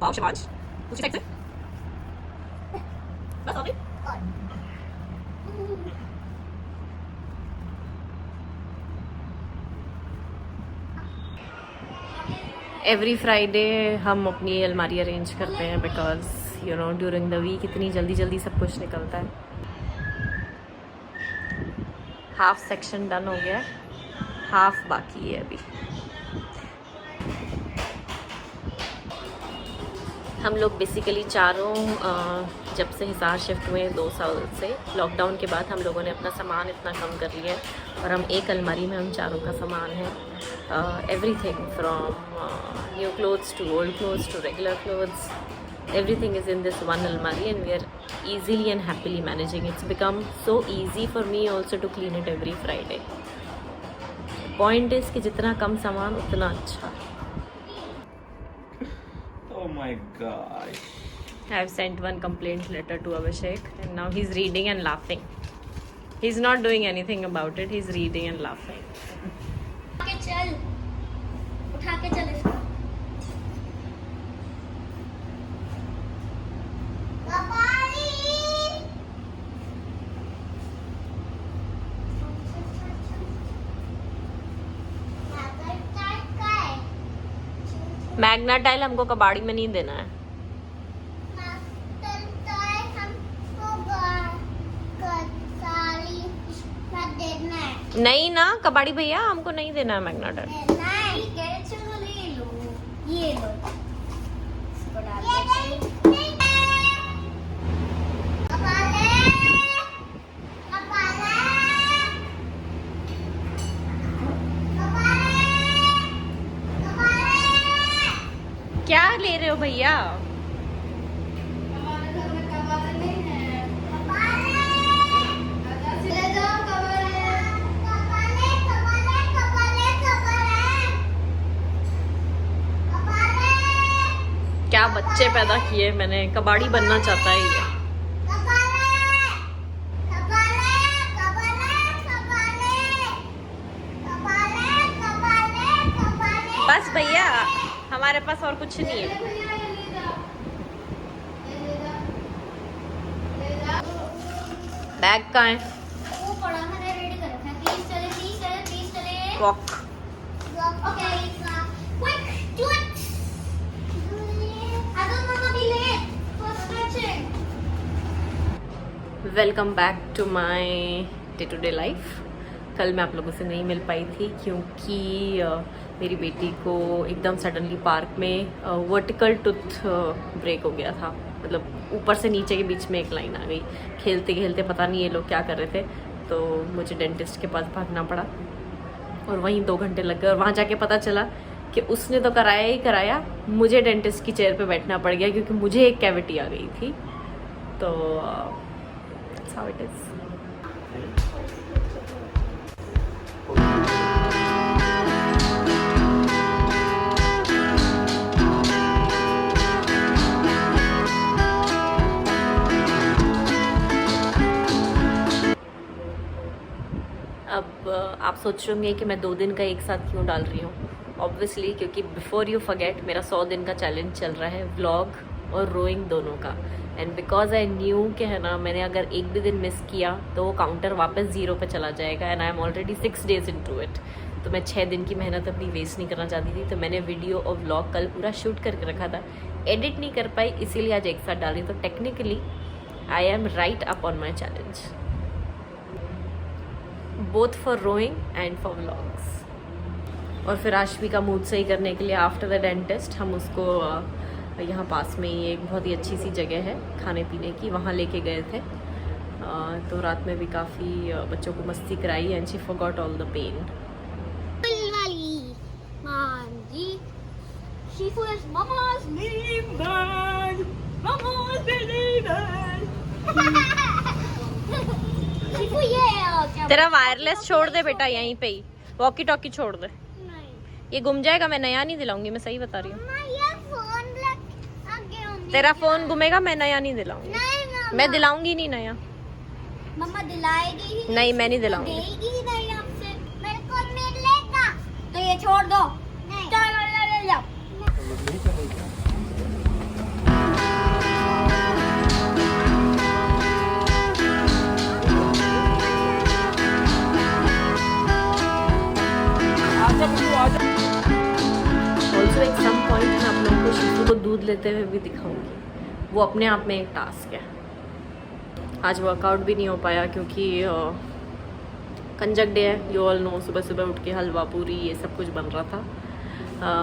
Wow Shahbaz, दूसरी side से बस और नहीं। एवरी फ्राइडे हम अपनी अलमारी अरेंज करते हैं because you know during the week इतनी जल्दी जल्दी सब कुछ निकलता है। हाफ सेक्शन डन हो गया, हाफ बाकी है अभी। हम लोग बेसिकली चारों जब से हिसार शिफ्ट हुए 2 साल से, लॉकडाउन के बाद हम लोगों ने अपना सामान इतना कम कर लिया है और हम एक अलमारी में हम चारों का सामान है। Everything from new clothes to old clothes to regular clothes, everything is in this one almari and we are easily and happily managing. It's become so easy for me also to clean it every Friday. Point is कि जितना कम सामान उतना अच्छा। Oh my gosh. I have sent one complaint letter to Abhishek and now he's reading and laughing. He's not doing anything about it. He's reading and laughing. चल, उठा के चल इसको। मैग्ना टाइल हमको कबाड़ी में नहीं देना है। नहीं ना कबाड़ी भैया, हमको नहीं देना है मैग्ना टाइल। चलो ले लो, ये लो। क्या ले रहे हो भैया? क्या बच्चे पैदा किए मैंने, कबाड़ी बनना चाहता है ये। बस भैया, हमारे पास और कुछ नहीं है। बैग कहाँ है? वो पड़ा मैंने रेडी कर रखा है। प्लीज चले। Walk. Okay, quick do it. I don't want to be late for stretching. Welcome back to my day to day life. कल मैं आप लोगों से नहीं मिल पाई थी क्योंकि मेरी बेटी को एकदम सडनली पार्क में वर्टिकल टूथ ब्रेक हो गया था। मतलब ऊपर से नीचे के बीच में एक लाइन आ गई। खेलते खेलते पता नहीं ये लोग क्या कर रहे थे, तो मुझे डेंटिस्ट के पास भागना पड़ा और वहीं 2 घंटे लग गए। और वहाँ जाके पता चला कि उसने तो कराया ही कराया, मुझे डेंटिस्ट की चेयर पे बैठना पड़ गया क्योंकि मुझे एक कैविटी आ गई थी। तो that's how it is. अब आप सोच रहे होंगे कि मैं 2 दिन का एक साथ क्यों डाल रही हूँ। ऑब्वियसली क्योंकि बिफोर यू फॉरगेट मेरा 100 दिन का चैलेंज चल रहा है, व्लॉग और रोइंग दोनों का। एंड बिकॉज आई न्यू कि है ना, मैंने अगर एक भी दिन मिस किया तो वो काउंटर वापस 0 पे चला जाएगा। And I am already 6 days into it। तो मैं 6 दिन की मेहनत अपनी वेस्ट नहीं करना चाहती थी। तो मैंने वीडियो और व्लॉग कल पूरा शूट करके रखा था, एडिट नहीं कर पाई, इसीलिए आज एक साथ डाली। तो technically I am right up on my challenge, both for rowing and for vlogs. और फिर आशवी का मूड सही करने के लिए आफ्टर द डेंटिस्ट हम उसको यहाँ पास में ही एक बहुत ही अच्छी सी जगह है खाने पीने की, वहाँ लेके गए थे। तो रात में भी काफ़ी बच्चों को मस्ती कराई and she forgot all the pain. तेरा वायरलेस छोड़ दे बेटा, यहीं पे ही वॉकी टॉकी छोड़ दे। ये गुम जाएगा, मैं नया नहीं दिलाऊंगी, मैं सही बता रही हूँ। तेरा फोन गुमेगा, मैं नया नहीं दिलाऊंगी। मैं दिलाऊंगी नहीं नया। मम्मा दिलाएगी ही नहीं, मैं नहीं दिलाऊंगी। देगी ही नहीं आपसे। मेरे को मिलेगा तो ये छोड़ दो। चलो ले जाओ। ऑल्सो एक सम पॉइंट मैं आप लोगों को शीशु को दूध लेते हुए भी दिखाऊंगी, वो अपने आप में एक टास्क है। आज वर्कआउट भी नहीं हो पाया क्योंकि कंजक डे है, यू ऑल नो। सुबह सुबह उठ के हलवा पूरी ये सब कुछ बन रहा था,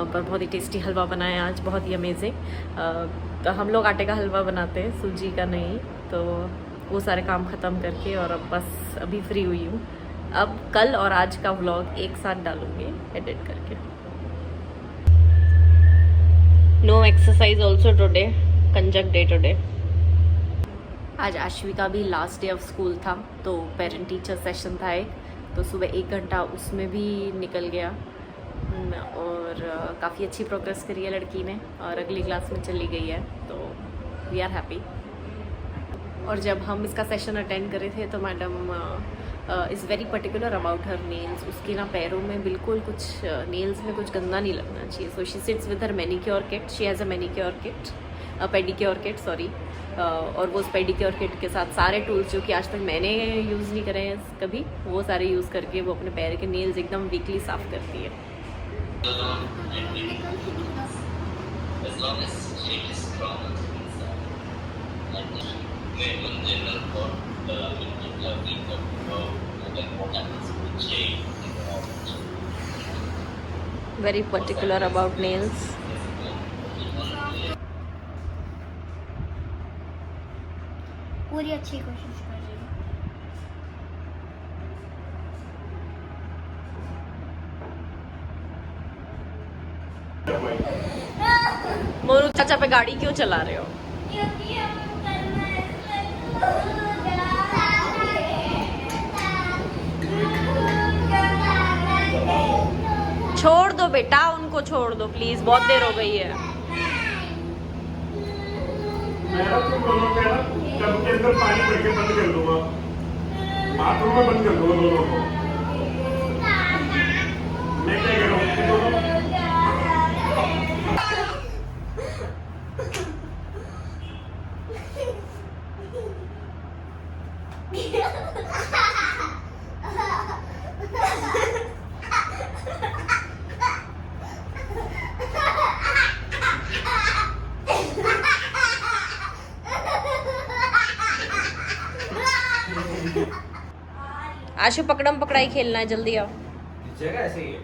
पर बहुत ही टेस्टी हलवा बनाया आज, बहुत ही अमेजिंग। तो हम लोग आटे का हलवा बनाते हैं, सूजी का नहीं। तो वो सारे काम ख़त्म करके और अब बस अभी फ्री हुई हूँ। अब कल और आज का व्लॉग एक साथ डालूंगी एडिट करके। No exercise also today, Kanjak day today. आज आश्वी का भी लास्ट डे ऑफ स्कूल था, तो पेरेंट टीचर सेशन था एक, तो सुबह 1 घंटा उसमें भी निकल गया और काफ़ी अच्छी प्रोग्रेस करी है लड़की ने और अगली क्लास में चली गई है, तो वी आर हैप्पी। और जब हम इसका सेशन अटेंड करे थे तो madam is very particular about her nails. उसके ना पैरों में बिल्कुल कुछ नेल्स में कुछ गंदा नहीं लगना चाहिए। So she seats with her manicure kit, she has a manicure kit, pedicure kit sorry, और वो उस पेडिक्योर किट के साथ सारे टूल्स जो कि आज तक मैंने यूज़ नहीं करे हैं कभी, वो सारे यूज़ करके वो अपने पैर के नेल्स एकदम वीकली साफ़ करती है। As long as she is strong inside. And when they learn about what happens with change. Very particular about nails. पूरी अच्छी कोशिश कर रही हूँ। मोरू चाचा पे गाड़ी क्यों चला रहे हो? क्योंकि हम करना है छोड़ दो बेटा, उनको छोड़ दो प्लीज, बहुत देर हो गई है। मैडम तुम दोनों के ना टब के अंदर पानी भर के बंद कर दूंगा, बाथरूम में बंद कर दूंगा दोनों को। मैं क्या करूँ दोनों? आशु पकड़म पकड़ाई खेलना है, जल्दी आओ। जगह ऐसे ही है।